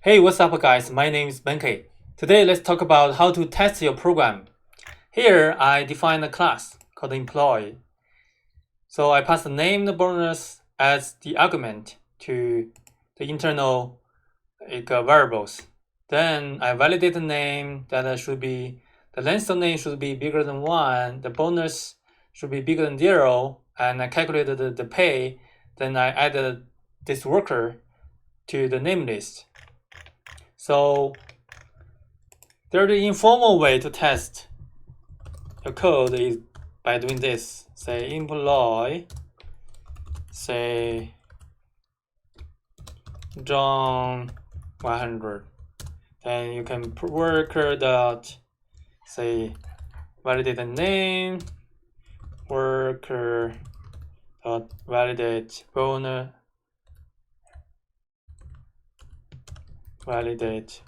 Hey, what's up guys? My name is Benkei. Today let's talk about how to test your program. Here I define a class called employee. So I pass the name the bonus as the argument to the internal variables. Then I validate the name that should be the length of name should be bigger than 1, the bonus should be bigger than 0, and I calculated the pay. Then I added this worker to the name list. So there's the informal way to test your code is by doing this. Say employee, say John 100. Then you can worker dot say validate the name, worker dot validate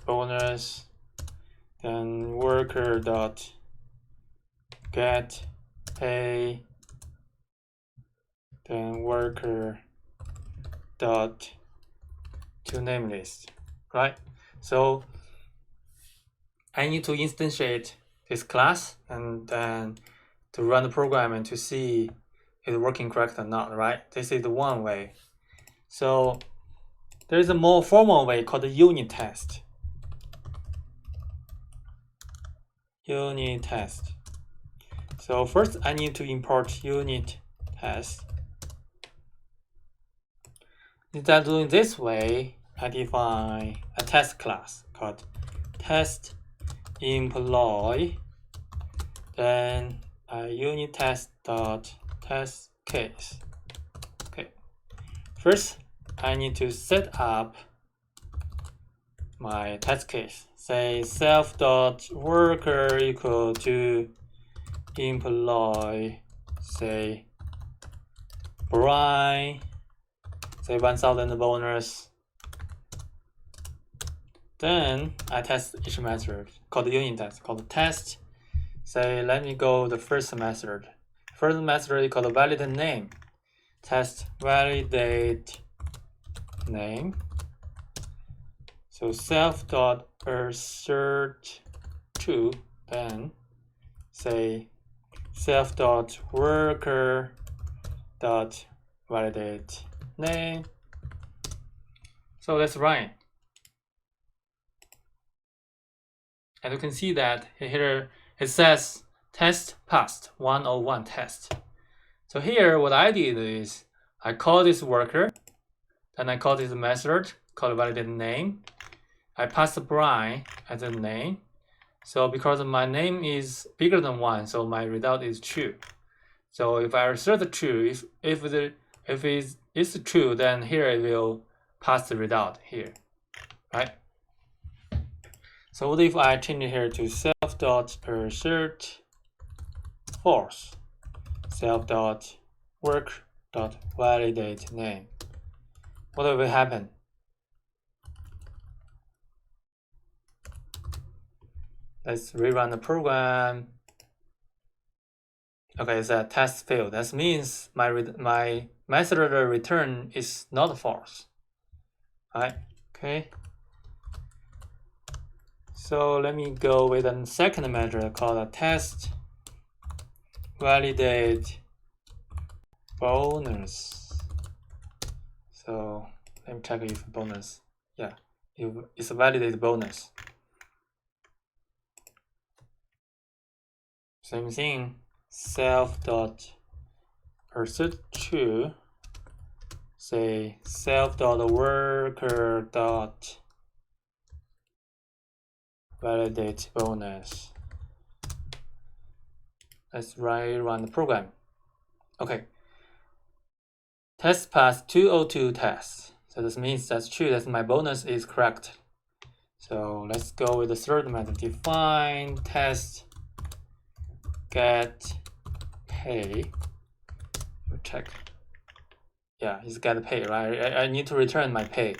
bonus, then worker dot get pay, then worker dot to name list, right? So I need to instantiate this class and then to run the program and to see if it's working correct or not, right? This is the one way. So there is a more formal way called the UnitTest. UnitTest. So first I need to import UnitTest. Instead of doing this way, I define a test class called test employee. Then UnitTest.test case. Okay. First, I need to set up my test case. Say self.worker equal to employee, say Brian, say 1000 bonus. Then I test each method called the unit test, called test. Say let me go the first method. First method is called validate name. Test validate name. So self.assert to, then say self.worker.validate name. So let's run. And you can see that here it says test passed 101 test. So here what I did is I call this worker, then I call this method called validate name. I pass the Brian as a name. So because my name is bigger than 1, so my result is true. So if I assert true, if it is true, then here it will pass the result here, right? So what if I change it here to self.assert false, self.work.validate name? What will happen? Let's rerun the program. Okay, it's a test failed. That means my method return is not false. Right? Okay. So let me go with a second measure called a test validate bonus. So let me check if bonus. Yeah, it's a validate bonus. Same thing, self.assert true, say self.worker.validate bonus. Let's run the program. Okay. Test pass 202 tests. So this means that's true, that my bonus is correct. So let's go with the third method. Define test get pay. Check. Yeah, it's get pay, right? I need to return my pay.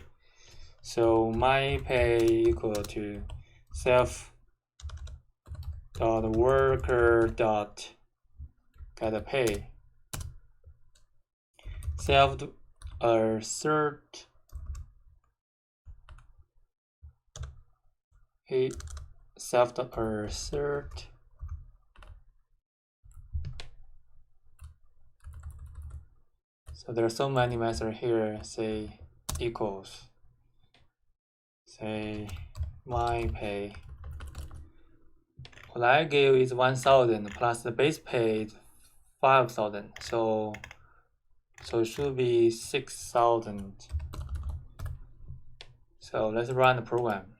So my pay equal to self.worker.get pay. Self assert a self.assert so there are so many methods here. Say equals, say my pay. What I give is 1,000 plus the base pay is 5,000. So it should be 6,000. So let's run the program.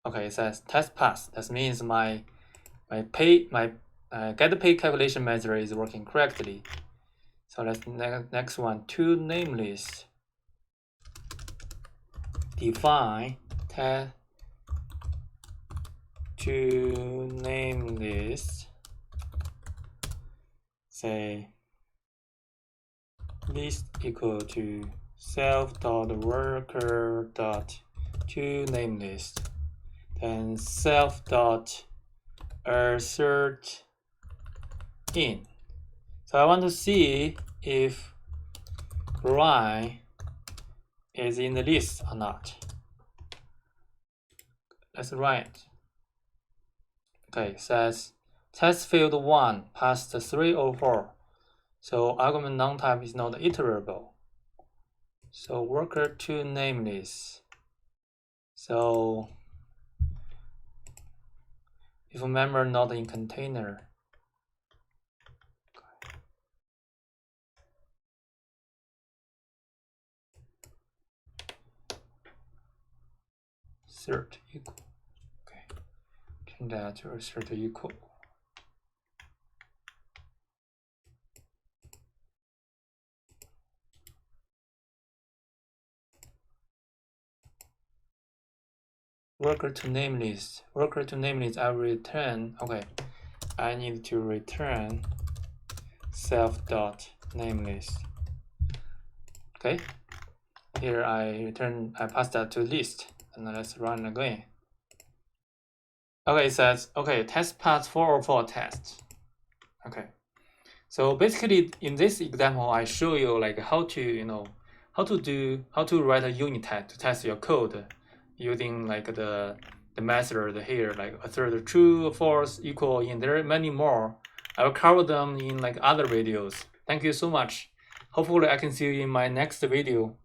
Okay, it says test pass. That means my get pay calculation method is working correctly. So let's next one, to name list. Define test to name list. Say list equal to self.worker.toNameList, then self.assert in. So I want to see if Brian is in the list or not. Let's write. Okay, it says test field 1 passed 3 or 4. So argument non-type is not iterable. So worker to name list. So if member not in container. Assert equal. Okay. Change that to assert equal. Worker to name list. Worker to name list I return. Okay. I need to return self.namelist. Okay. Here I pass that to list. And let's run again. Okay, it says, okay, test pass 404 test. Okay. So basically in this example, I show you like how to, how to write a unit test to test your code using like the method here, like assert true, false, equal, and there are many more. I will cover them in like other videos. Thank you so much. Hopefully I can see you in my next video.